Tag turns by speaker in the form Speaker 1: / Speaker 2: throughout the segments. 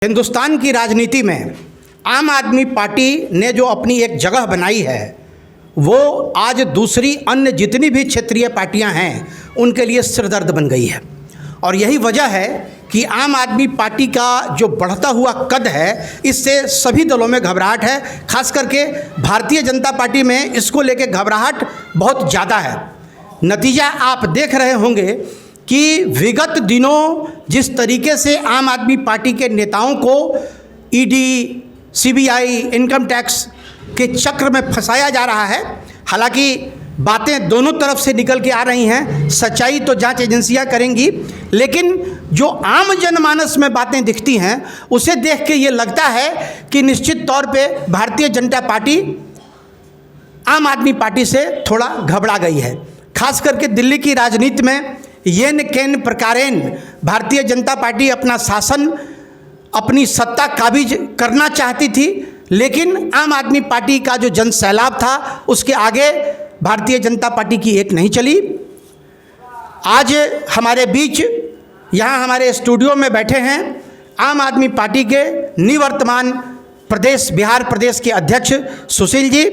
Speaker 1: हिंदुस्तान की राजनीति में आम आदमी पार्टी ने जो अपनी एक जगह बनाई है वो आज दूसरी अन्य जितनी भी क्षेत्रीय पार्टियां हैं उनके लिए सिरदर्द बन गई है। और यही वजह है कि आम आदमी पार्टी का जो बढ़ता हुआ कद है इससे सभी दलों में घबराहट है। खास करके भारतीय जनता पार्टी में इसको लेके घबराहट बहुत ज़्यादा है। नतीजा आप देख रहे होंगे कि विगत दिनों जिस तरीके से आम आदमी पार्टी के नेताओं को ईडी, सीबीआई, इनकम टैक्स के चक्र में फंसाया जा रहा है, हालांकि बातें दोनों तरफ से निकल के आ रही हैं, सच्चाई तो जांच एजेंसियां करेंगी, लेकिन जो आम जनमानस में बातें दिखती हैं उसे देख के ये लगता है कि निश्चित तौर पे भारतीय जनता पार्टी आम आदमी पार्टी से थोड़ा घबरा गई है। खास करके दिल्ली की राजनीति में येन केन प्रकारेण भारतीय जनता पार्टी अपना शासन, अपनी सत्ता काबिज करना चाहती थी, लेकिन आम आदमी पार्टी का जो जन सैलाब था उसके आगे भारतीय जनता पार्टी की एक नहीं चली। आज हमारे बीच यहाँ हमारे स्टूडियो में बैठे हैं आम आदमी पार्टी के निवर्तमान बिहार प्रदेश के अध्यक्ष सुशील जी।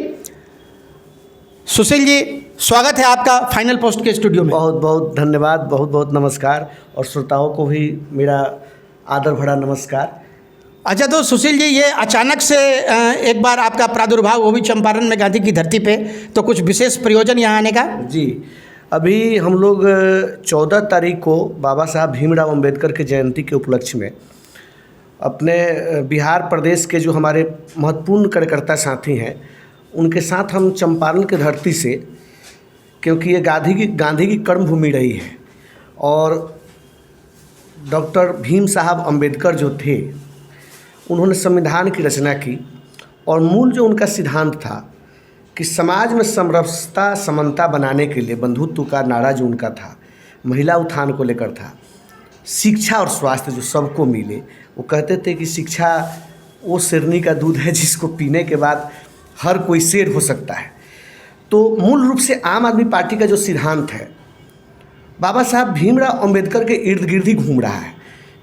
Speaker 1: सुशील जी, स्वागत है आपका फाइनल पोस्ट के स्टूडियो में।
Speaker 2: बहुत बहुत धन्यवाद, बहुत बहुत नमस्कार, और श्रोताओं को भी मेरा आदर भरा नमस्कार।
Speaker 1: अच्छा, तो सुशील जी, ये अचानक से एक बार आपका प्रादुर्भाव, वो भी चंपारण में गांधी की धरती पे, तो कुछ विशेष प्रयोजन यहाँ आने का?
Speaker 2: जी, अभी हम लोग 14 तारीख को बाबा साहब भीमराव अंबेडकर के जयंती के उपलक्ष्य में अपने बिहार प्रदेश के जो हमारे महत्वपूर्ण कार्यकर्ता साथी हैं उनके साथ हम चंपारण की धरती से, क्योंकि ये गांधी की कर्मभूमि रही है और डॉक्टर भीम साहब अंबेडकर जो थे उन्होंने संविधान की रचना की, और मूल जो उनका सिद्धांत था कि समाज में समरसता समानता बनाने के लिए बंधुत्व का नारा जो उनका था, महिला उत्थान को लेकर था, शिक्षा और स्वास्थ्य जो सबको मिले। वो कहते थे कि शिक्षा वो शेरनी का दूध है जिसको पीने के बाद हर कोई शेर हो सकता है। तो मूल रूप से आम आदमी पार्टी का जो सिद्धांत है बाबा साहब भीमराव अंबेडकर के इर्द गिर्द ही घूम रहा है,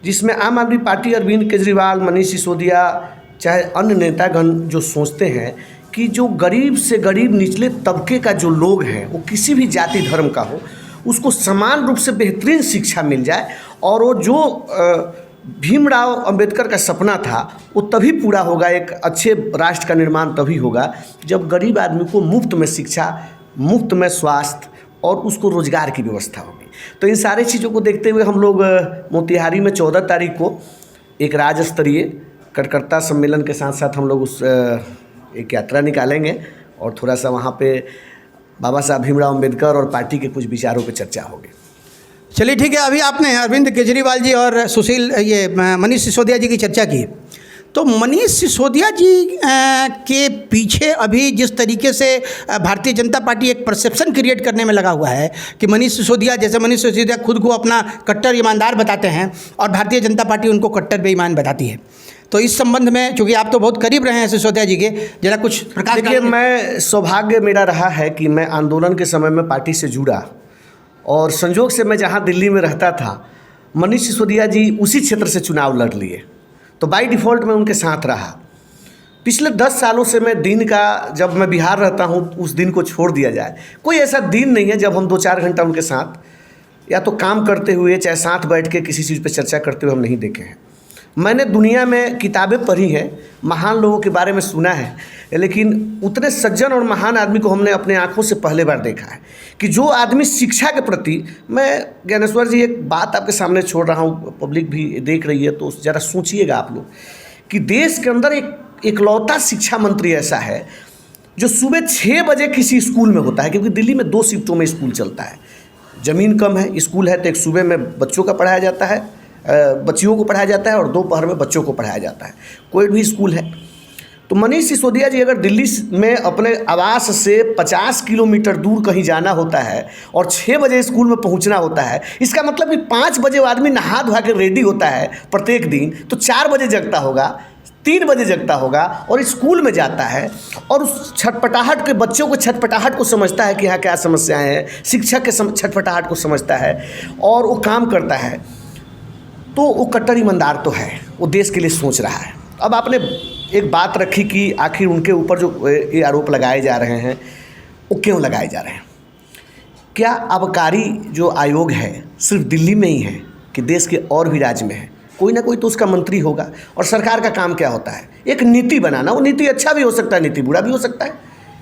Speaker 2: जिसमें आम आदमी पार्टी अरविंद केजरीवाल, मनीष सिसोदिया, चाहे अन्य नेतागण जो सोचते हैं कि जो गरीब से गरीब निचले तबके का जो लोग हैं, वो किसी भी जाति धर्म का हो, उसको समान रूप से बेहतरीन शिक्षा मिल जाए, और वो जो भीमराव अंबेडकर का सपना था वो तभी पूरा होगा, एक अच्छे राष्ट्र का निर्माण तभी होगा जब गरीब आदमी को मुफ्त में शिक्षा, मुफ्त में स्वास्थ्य और उसको रोजगार की व्यवस्था होगी। तो इन सारी चीज़ों को देखते हुए हम लोग मोतिहारी में 14 तारीख को एक राज्य स्तरीय कार्यकर्ता सम्मेलन के साथ साथ हम लोग उस एक यात्रा निकालेंगे और थोड़ा सा वहाँ पे बाबा साहब भीमराव अंबेडकर और पार्टी के कुछ विचारों पर चर्चा होगी।
Speaker 1: चलिए ठीक है। अभी आपने अरविंद केजरीवाल जी और मनीष सिसोदिया जी की चर्चा की, तो मनीष सिसोदिया जी के पीछे अभी जिस तरीके से भारतीय जनता पार्टी एक परसेप्शन क्रिएट करने में लगा हुआ है कि मनीष सिसोदिया खुद को अपना कट्टर ईमानदार बताते हैं और भारतीय जनता पार्टी उनको कट्टर बेईमान बताती है, तो इस संबंध में चूँकि आप तो बहुत करीब रहे हैं सिसोदिया जी के, जरा कुछ प्रकाश।
Speaker 2: देखिए, मैं सौभाग्य मेरा रहा है कि मैं आंदोलन के समय में पार्टी से जुड़ा, और संजोग से मैं जहाँ दिल्ली में रहता था मनीष सिसोदिया जी उसी क्षेत्र से चुनाव लड़ लिए, तो बाय डिफ़ॉल्ट मैं उनके साथ रहा। पिछले 10 सालों से मैं दिन का, जब मैं बिहार रहता हूँ उस दिन को छोड़ दिया जाए, कोई ऐसा दिन नहीं है जब हम 2-4 घंटा उनके साथ या तो काम करते हुए चाहे साथ बैठ के किसी चीज़ पर चर्चा करते हुए हम नहीं देखे हैं। मैंने दुनिया में किताबें पढ़ी हैं, महान लोगों के बारे में सुना है, लेकिन उतने सज्जन और महान आदमी को हमने अपने आँखों से पहले बार देखा है कि जो आदमी शिक्षा के प्रति, मैं ज्ञानेश्वर जी एक बात आपके सामने छोड़ रहा हूँ, पब्लिक भी देख रही है तो ज़रा सोचिएगा आप लोग कि देश के अंदर एक इकलौता शिक्षा मंत्री ऐसा है जो सुबह 6 बजे किसी स्कूल में होता है, क्योंकि दिल्ली में 2 शिफ्टों में स्कूल चलता है, ज़मीन कम है, स्कूल है, तो एक सुबह में बच्चों का पढ़ाया जाता है, बच्चियों को पढ़ाया जाता है, और दोपहर में बच्चों को पढ़ाया जाता है, कोई भी स्कूल है। तो मनीष सिसोदिया जी अगर दिल्ली में अपने आवास से 50 किलोमीटर दूर कहीं जाना होता है और 6 बजे स्कूल में पहुंचना होता है, इसका मतलब कि 5 बजे वो आदमी नहा धोआ के रेडी होता है प्रत्येक दिन, तो 4 बजे जगता होगा, 3 बजे जगता होगा और स्कूल में जाता है, और उस छटपटाहट के बच्चों को छटपटाहट को समझता है कि यहाँ क्या समस्याएँ हैं, शिक्षक के छटपटाहट को समझता है और वो काम करता है। तो वो कट्टर ईमानदार तो है, वो देश के लिए सोच रहा है। अब आपने एक बात रखी कि आखिर उनके ऊपर जो ये आरोप लगाए जा रहे हैं वो क्यों लगाए जा रहे हैं। क्या आबकारी जो आयोग है सिर्फ दिल्ली में ही है कि देश के और भी राज्य में है? कोई ना कोई तो उसका मंत्री होगा। और सरकार का काम क्या होता है? एक नीति बनाना। वो नीति अच्छा भी हो सकता है, नीति बुरा भी हो सकता है।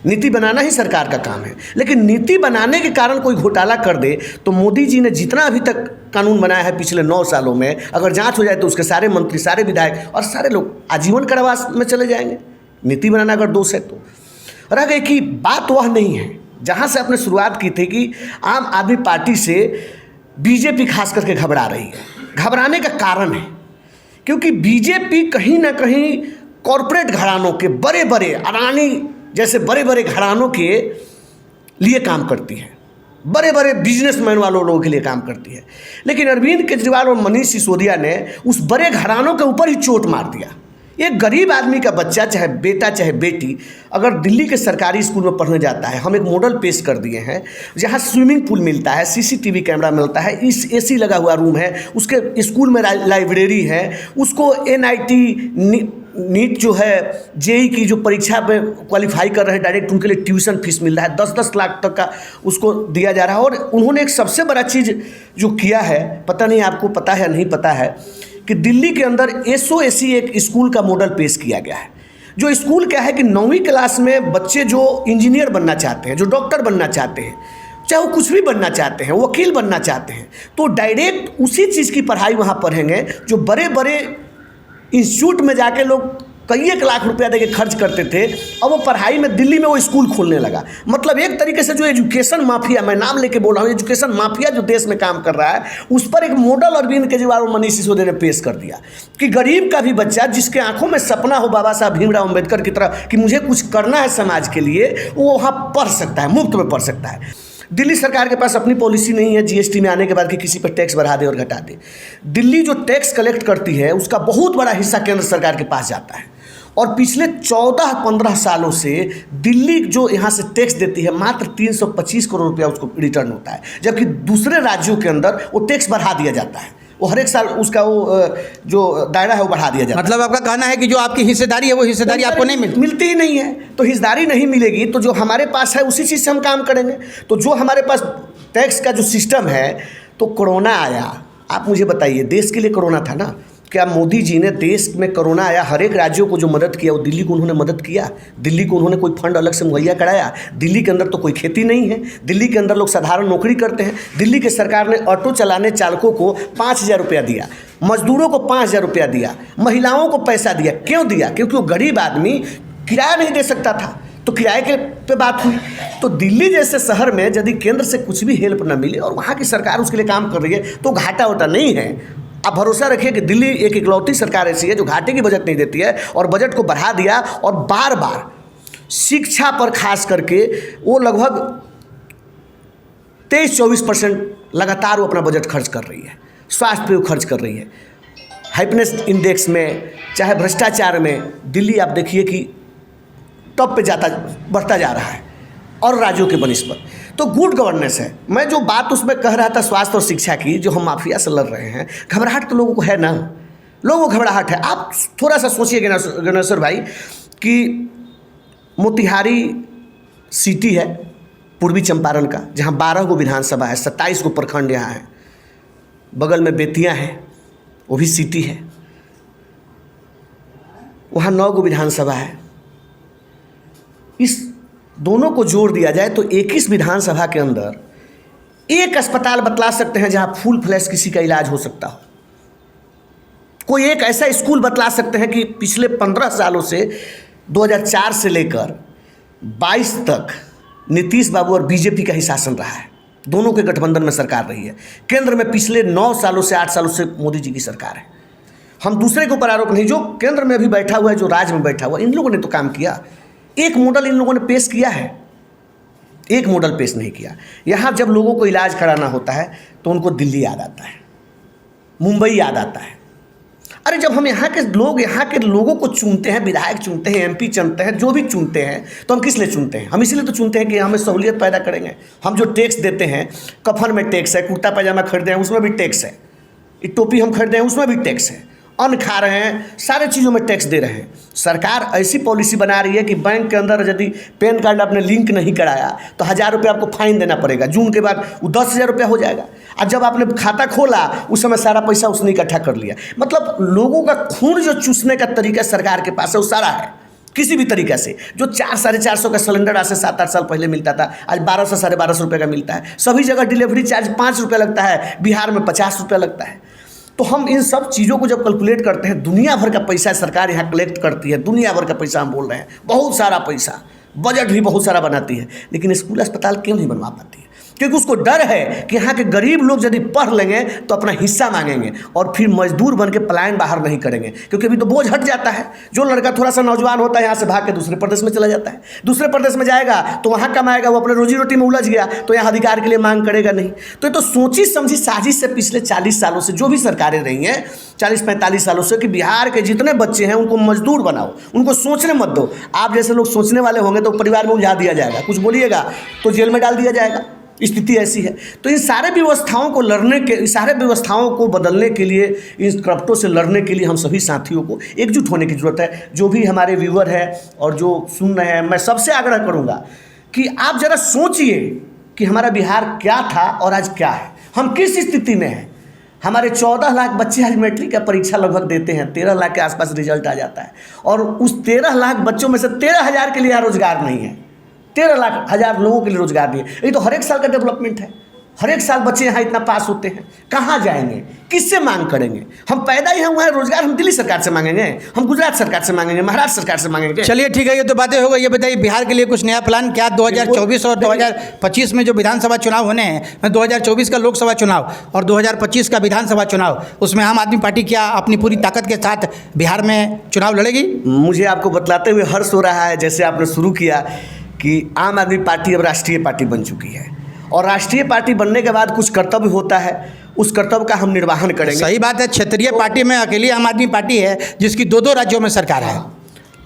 Speaker 2: नीति बनाना ही सरकार का काम है। लेकिन नीति बनाने के कारण कोई घोटाला कर दे तो मोदी जी ने जितना अभी तक कानून बनाया है पिछले 9 सालों में, अगर जांच हो जाए तो उसके सारे मंत्री, सारे विधायक और सारे लोग आजीवन कारावास में चले जाएंगे। नीति बनाना अगर दोष है तो। रह गई कि बात वह नहीं है जहाँ से आपने शुरुआत की थी कि आम आदमी पार्टी से बीजेपी खास करके घबरा रही है। घबराने का कारण है क्योंकि बीजेपी कहीं ना कहीं कॉरपोरेट घरानों के, बड़े बड़े अडानी जैसे बड़े बड़े घरानों के लिए काम करती है, बड़े बड़े बिजनेसमैन वालों लोगों के लिए काम करती है। लेकिन अरविंद केजरीवाल और मनीष सिसोदिया ने उस बड़े घरानों के ऊपर ही चोट मार दिया। एक गरीब आदमी का बच्चा, चाहे बेटा चाहे बेटी, अगर दिल्ली के सरकारी स्कूल में पढ़ने जाता है, हम एक मॉडल पेश कर दिए हैं जहां स्विमिंग पूल मिलता है, सीसीटीवी कैमरा मिलता है, इस एसी लगा हुआ रूम है, उसके स्कूल में लाइब्रेरी है, उसको एनआईटी नीट जो है जेई की जो परीक्षा में क्वालिफाई कर रहे हैं डायरेक्ट, उनके लिए ट्यूशन फीस मिल रहा है, 10-10 लाख तक का उसको दिया जा रहा है। और उन्होंने एक सबसे बड़ा चीज़ जो किया है, पता नहीं आपको पता है या नहीं पता है, कि दिल्ली के अंदर SOSC एक स्कूल का मॉडल पेश किया गया है। जो स्कूल क्या है कि 9वीं क्लास में बच्चे जो इंजीनियर बनना चाहते हैं, जो डॉक्टर बनना चाहते हैं, चाहे वो कुछ भी बनना चाहते हैं, वकील बनना चाहते हैं, तो डायरेक्ट उसी चीज़ की पढ़ाई वहाँ पढ़ेंगे जो बड़े बड़े इंस्टीट्यूट में जाके लोग कई 1 लाख रुपया देके खर्च करते थे। अब वो पढ़ाई में दिल्ली में वो स्कूल खोलने लगा। मतलब एक तरीके से जो एजुकेशन माफिया, मैं नाम लेके बोल रहा हूँ, एजुकेशन माफिया जो देश में काम कर रहा है, उस पर एक मॉडल अरविंद केजरीवाल और मनीष सिसोदिया ने पेश कर दिया कि गरीब का भी बच्चा जिसके आंखों में सपना हो बाबा साहब भीमराव अम्बेडकर की तरह कि मुझे कुछ करना है समाज के लिए, वो वहाँ पढ़ सकता है, मुफ्त में पढ़ सकता है। दिल्ली सरकार के पास अपनी पॉलिसी नहीं है जीएसटी में आने के बाद कि किसी पर टैक्स बढ़ा दे और घटा दे। दिल्ली जो टैक्स कलेक्ट करती है उसका बहुत बड़ा हिस्सा केंद्र सरकार के पास जाता है। और पिछले 14-15 सालों से दिल्ली जो यहाँ से टैक्स देती है मात्र 325 करोड़ रुपया उसको रिटर्न होता है, जबकि दूसरे राज्यों के अंदर वो टैक्स बढ़ा दिया जाता है। वो हर एक साल उसका वो जो दायरा है वो बढ़ा दिया जाता है।
Speaker 1: मतलब आपका कहना है कि जो आपकी हिस्सेदारी है वो हिस्सेदारी आपको नहीं
Speaker 2: मिलती ही नहीं है। तो हिस्सेदारी नहीं मिलेगी तो जो हमारे पास है उसी चीज़ से हम काम करेंगे। तो जो हमारे पास टैक्स का जो सिस्टम है, तो कोरोना आया, आप मुझे बताइए, देश के लिए कोरोना था ना? क्या मोदी जी ने देश में कोरोना आया हर एक राज्यों को जो मदद किया वो दिल्ली को उन्होंने मदद किया? दिल्ली को उन्होंने कोई फंड अलग से मुहैया कराया? दिल्ली के अंदर तो कोई खेती नहीं है, दिल्ली के अंदर लोग साधारण नौकरी करते हैं। दिल्ली के सरकार ने ऑटो चलाने चालकों को 5,000 रुपया दिया, मजदूरों को 5,000 रुपया दिया, महिलाओं को पैसा दिया। क्यों दिया? क्योंकि वो गरीब आदमी किराया नहीं दे सकता था, तो किराए के पे बात हुई। तो दिल्ली जैसे शहर में यदि केंद्र से कुछ भी हेल्प न मिले और वहाँ की सरकार उसके लिए काम कर रही है तो घाटा वोटा नहीं है। आप भरोसा रखिए कि दिल्ली एक इकलौती सरकार ऐसी है जो घाटे की बजट नहीं देती है और बजट को बढ़ा दिया। और बार बार शिक्षा पर खास करके वो लगभग 23-24% लगातार वो अपना बजट खर्च कर रही है, स्वास्थ्य पे वो खर्च कर रही है। हैप्पीनेस इंडेक्स में चाहे भ्रष्टाचार में दिल्ली आप देखिए कि टॉप पे बढ़ता जा रहा है और राज्यों के बनिस्बत। तो गुड गवर्नेंस है। मैं जो बात उसमें कह रहा था स्वास्थ्य और शिक्षा की, जो हम माफिया से लड़ रहे हैं, घबराहट तो लोगों को है ना, लोगों को घबराहट है। आप थोड़ा सा सोचिए गणेश्वर भाई कि मोतिहारी सिटी है पूर्वी चंपारण का, जहाँ 12 गो विधानसभा है, 27 गो प्रखंड यहाँ है, बगल में बेतिया है वो भी सिटी है, वहाँ 9 गो विधानसभा है। इस दोनों को जोड़ दिया जाए तो 21 विधानसभा के अंदर एक अस्पताल बतला सकते हैं जहां फुल फ्लैश किसी का इलाज हो सकता हो। कोई एक ऐसा स्कूल बतला सकते हैं कि पिछले 15 सालों से 2004 से लेकर 22 तक नीतीश बाबू और बीजेपी का ही शासन रहा है, दोनों के गठबंधन में सरकार रही है। केंद्र में पिछले 9 सालों से 8 सालों से मोदी जी की सरकार है। हम दूसरे के ऊपर आरोप नहीं, जो केंद्र में अभी बैठा हुआ है, जो राज्य में बैठा हुआ है, इन लोगों ने तो काम किया। एक मॉडल इन लोगों ने पेश किया है, एक मॉडल पेश नहीं किया। यहाँ जब लोगों को इलाज कराना होता है तो उनको दिल्ली याद आता है, मुंबई याद आता है। अरे जब हम यहाँ के लोगों को चुनते हैं, विधायक चुनते हैं, एमपी चुनते हैं, जो भी चुनते हैं, तो हम किस लिए चुनते हैं? हम इसीलिए तो चुनते हैं कि हमें सहूलियत पैदा करेंगे। हम जो टैक्स देते हैं, कफन में टैक्स है, कुर्ता पैजामा खरीदते हैं उसमें भी टैक्स है, ये टोपी हम खरीदे हैं उसमें भी टैक्स है, अन्न खा रहे हैं, सारे चीज़ों में टैक्स दे रहे हैं। सरकार ऐसी पॉलिसी बना रही है कि बैंक के अंदर यदि पैन कार्ड आपने लिंक नहीं कराया तो 1000 रुपये आपको फाइन देना पड़ेगा। जून के बाद वो 10,000 रुपया हो जाएगा। और जब आपने खाता खोला उस समय सारा पैसा उसने इकट्ठा कर लिया। मतलब लोगों का खून जो चूसने का तरीका सरकार के पास है वो सारा है, किसी भी तरीक़े से। जो 400-450 का सिलेंडर आज से 7-8 साल पहले मिलता था, आज 1200-1250 रुपये का मिलता है। सभी जगह डिलीवरी चार्ज 5 रुपये लगता है, बिहार में 50 रुपये लगता है। तो हम इन सब चीज़ों को जब कैलकुलेट करते हैं, दुनिया भर का पैसा सरकार यहाँ कलेक्ट करती है, दुनिया भर का पैसा हम बोल रहे हैं, बहुत सारा पैसा, बजट भी बहुत सारा बनाती है, लेकिन स्कूल अस्पताल क्यों नहीं बनवा पाती है? क्योंकि उसको डर है कि यहाँ के गरीब लोग यदि पढ़ लेंगे तो अपना हिस्सा मांगेंगे और फिर मजदूर बन के पलायन बाहर नहीं करेंगे, क्योंकि अभी तो बोझ हट जाता है। जो लड़का थोड़ा सा नौजवान होता है यहाँ से भाग के दूसरे प्रदेश में चला जाता है, दूसरे प्रदेश में जाएगा तो वहाँ कमाएगा, वो अपने रोजी रोटी में उलझ गया तो यहाँ अधिकार के लिए मांग करेगा नहीं। तो ये तो सोची समझी साजिश से पिछले 40 सालों से जो भी सरकारें रही हैं, 40-45 सालों से, कि बिहार के जितने बच्चे हैं उनको मजदूर बनाओ, उनको सोचने मत दो। आप जैसे लोग सोचने वाले होंगे तो परिवार में उलझा दिया जाएगा, कुछ बोलिएगा तो जेल में डाल दिया जाएगा। स्थिति ऐसी है। तो इन सारे व्यवस्थाओं को सारे व्यवस्थाओं को बदलने के लिए, इन करप्टों से लड़ने के लिए हम सभी साथियों को एकजुट होने की ज़रूरत है। जो भी हमारे व्यूअर है और जो सुन रहे हैं, मैं सबसे आग्रह करूंगा कि आप ज़रा सोचिए कि हमारा बिहार क्या था और आज क्या है, हम किस स्थिति में हैं। हमारे 14 लाख बच्चे आज मैट्रिक का परीक्षा लगभग देते हैं, 13 लाख के आसपास रिजल्ट आ जाता है, और उस 13 लाख बच्चों में से 13,000 के लिए यहाँ रोजगार नहीं है। 13,000 लोगों के लिए रोजगार दिए। ये तो हर एक साल का डेवलपमेंट है। हर एक साल बच्चे यहाँ इतना पास होते हैं, कहाँ जाएंगे, किससे मांग करेंगे? हम पैदा ही हुए हैं, रोजगार हम दिल्ली सरकार से मांगेंगे, हम गुजरात सरकार से मांगेंगे, महाराष्ट्र सरकार से मांगेंगे।
Speaker 1: चलिए ठीक है, ये तो बातें हो गई। ये बताइए, बिहार के लिए कुछ नया प्लान क्या? 2024 और 2025 में जो विधानसभा चुनाव होने हैं, 2024 का लोकसभा चुनाव और 2025 का विधानसभा चुनाव, उसमें आम आदमी पार्टी क्या अपनी पूरी ताकत के साथ बिहार में चुनाव लड़ेगी?
Speaker 2: मुझे आपको बतलाते हुए हर्ष हो रहा है, जैसे आपने शुरू किया कि आम आदमी पार्टी अब राष्ट्रीय पार्टी बन चुकी है, और राष्ट्रीय पार्टी बनने के बाद कुछ कर्तव्य होता है, उस कर्तव्य का हम निर्वहन करेंगे।
Speaker 1: सही बात है। क्षेत्रीय पार्टी में अकेली आम आदमी पार्टी है जिसकी 2 राज्यों में सरकार है।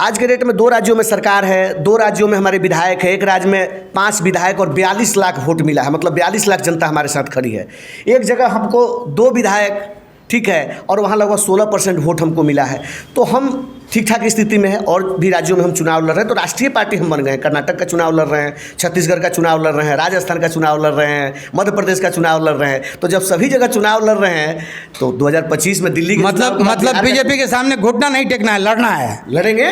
Speaker 2: आज के डेट में 2 राज्यों में सरकार है, 2 राज्यों में हमारे विधायक है। एक राज्य में 5 विधायक और 42 लाख वोट मिला है, मतलब 42 लाख जनता हमारे साथ खड़ी है। एक जगह हमको 2 विधायक, ठीक है, और वहाँ लगभग 16% वोट हमको मिला है। तो हम ठीक ठाक स्थिति में है, और भी राज्यों में हम चुनाव लड़ रहे हैं। तो राष्ट्रीय पार्टी हम बन गए हैं। कर्नाटक का चुनाव लड़ रहे हैं, छत्तीसगढ़ का चुनाव लड़ रहे हैं, राजस्थान का चुनाव लड़ रहे हैं, मध्य प्रदेश का चुनाव लड़ रहे हैं। तो जब सभी जगह चुनाव लड़ रहे हैं तो 2025 में दिल्ली
Speaker 1: मतलब बीजेपी के सामने घुटना नहीं टेकना है, लड़ना है।
Speaker 2: लड़ेंगे।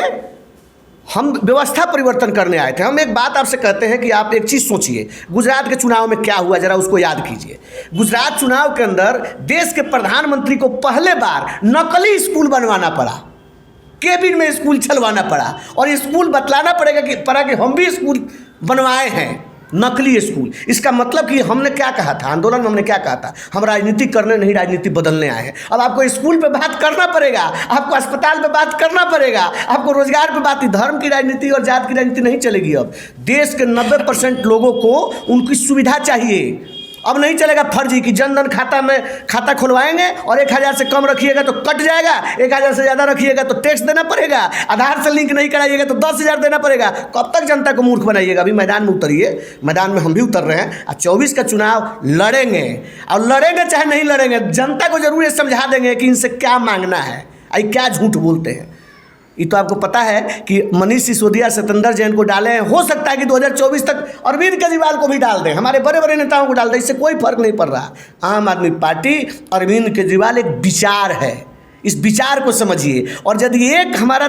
Speaker 2: हम व्यवस्था परिवर्तन करने आए थे। हम एक बात आपसे कहते हैं कि आप एक चीज़ सोचिए, गुजरात के चुनाव में क्या हुआ, जरा उसको याद कीजिए। गुजरात चुनाव के अंदर देश के प्रधानमंत्री को पहले बार नकली स्कूल बनवाना पड़ा, केबिन में स्कूल चलवाना पड़ा, और स्कूल बतलाना पड़ा कि हम भी स्कूल बनवाए हैं, नकली स्कूल। इसका मतलब कि हमने क्या कहा था, आंदोलन में हमने क्या कहा था, हम राजनीति करने नहीं, राजनीति बदलने आए हैं। अब आपको स्कूल पे बात करना पड़ेगा, आपको अस्पताल पे बात करना पड़ेगा, आपको रोजगार पे बात। धर्म की राजनीति और जात की राजनीति नहीं चलेगी। अब देश के 90% लोगों को उनकी सुविधा चाहिए। अब नहीं चलेगा फर्जी कि जनधन खाता में खाता खुलवाएंगे और 1000 से कम रखिएगा तो कट जाएगा, 1000 से ज़्यादा रखिएगा तो टैक्स देना पड़ेगा, आधार से लिंक नहीं कराइएगा तो 10,000 देना पड़ेगा। कब तक जनता को मूर्ख बनाइएगा? अभी मैदान में उतरिए, मैदान में हम भी उतर रहे हैं। और 24 का चुनाव लड़ेंगे, और लड़ेंगे चाहे नहीं लड़ेंगे, जनता को जरूर ये समझा देंगे कि इनसे क्या मांगना है, आई क्या झूठ बोलते हैं। ये तो आपको पता है कि मनीष सिसोदिया, सत्येंद्र जैन को डाले हैं। हो सकता है कि 2024 तक अरविंद केजरीवाल को भी डाल दें, हमारे बड़े बड़े नेताओं को डाल दें, इससे कोई फर्क नहीं पड़ रहा। आम आदमी पार्टी, अरविंद केजरीवाल एक विचार है, इस विचार को समझिए। और यदि एक हमारा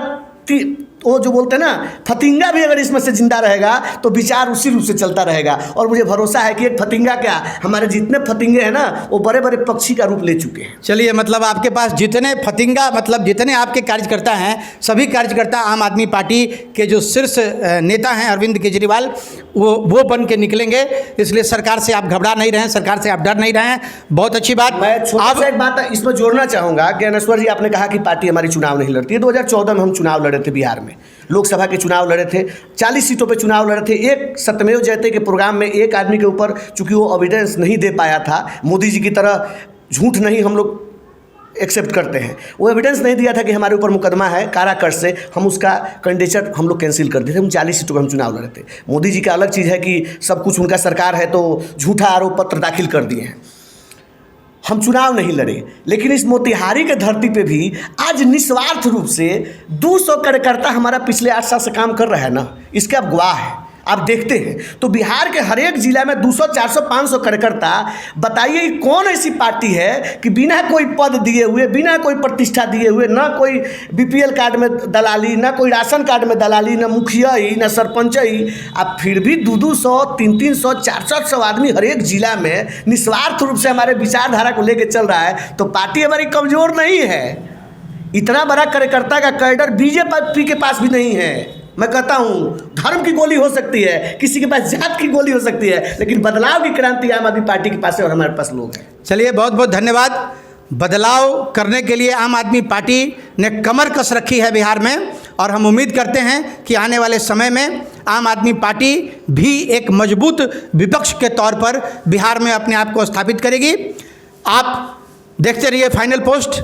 Speaker 2: वो जो बोलते हैं ना, फतिंगा भी अगर इसमें से जिंदा रहेगा तो विचार उसी रूप से चलता रहेगा। और मुझे भरोसा है कि एक फतिंगा क्या, हमारे जितने फतिंगे हैं ना, वो बड़े बड़े पक्षी का रूप ले चुके हैं।
Speaker 1: चलिए, मतलब आपके पास जितने फतिंगा, मतलब जितने आपके कार्यकर्ता हैं, सभी कार्यकर्ता आम आदमी पार्टी के जो शीर्ष नेता हैं अरविंद केजरीवाल, वो बन के निकलेंगे। इसलिए सरकार से आप घबरा नहीं रहे हैं, सरकार से आप डर नहीं रहे हैं। बहुत अच्छी बात।
Speaker 2: मैं छोटा एक बात इसमें जोड़ना चाहूँगा। ज्ञानेश्वर जी, आपने कहा कि पार्टी हमारी चुनाव नहीं लड़ती है। 2014 में हम चुनाव लड़े थे, बिहार में लोकसभा के चुनाव लड़े थे, 40 सीटों पे चुनाव लड़े थे। एक सत्यमेव जयते के प्रोग्राम में एक आदमी के ऊपर चूंकि वो एविडेंस नहीं दे पाया था, मोदी जी की तरह झूठ नहीं हम लोग एक्सेप्ट करते हैं, वो एविडेंस नहीं दिया था कि हमारे ऊपर मुकदमा है काराकट से, हम उसका कैंडिडेचर हम लोग कैंसिल कर दिए थे। हम 40 सीटों पर हम चुनाव लड़े थे। मोदी जी का अलग चीज़ है कि सब कुछ उनका सरकार है तो झूठा आरोप पत्र दाखिल कर दिए हैं। हम चुनाव नहीं लड़े, लेकिन इस मोतिहारी के धरती पे भी आज निस्वार्थ रूप से 200 कार्यकर्ता हमारा पिछले 8 साल से काम कर रहा है ना, इसके आप गवाह हैं। आप देखते हैं तो बिहार के हर एक जिला में 200, 400, 500 कार्यकर्ता। बताइए कौन ऐसी पार्टी है कि बिना कोई पद दिए हुए, बिना कोई प्रतिष्ठा दिए हुए, ना कोई बीपीएल कार्ड में दलाली, ना कोई राशन कार्ड में दलाली, ना मुखिया ही, ना सरपंच ही, आप फिर भी 200, 300, 400 आदमी हर एक जिला में निस्वार्थ रूप से हमारे विचारधारा को लेकर चल रहा है, तो पार्टी हमारी कमज़ोर नहीं है। इतना बड़ा कार्यकर्ता का कैडर बीजेपी के पास भी नहीं है। मैं कहता हूँ धर्म की गोली हो सकती है, किसी के पास जात की गोली हो सकती है, लेकिन बदलाव की क्रांति आम आदमी पार्टी के पास है और हमारे पास लोग हैं।
Speaker 1: चलिए, बहुत बहुत धन्यवाद। बदलाव करने के लिए आम आदमी पार्टी ने कमर कस रखी है बिहार में, और हम उम्मीद करते हैं कि आने वाले समय में आम आदमी पार्टी भी एक मजबूत विपक्ष के तौर पर बिहार में अपने आप को स्थापित करेगी। आप देखते रहिए फाइनल पोस्ट।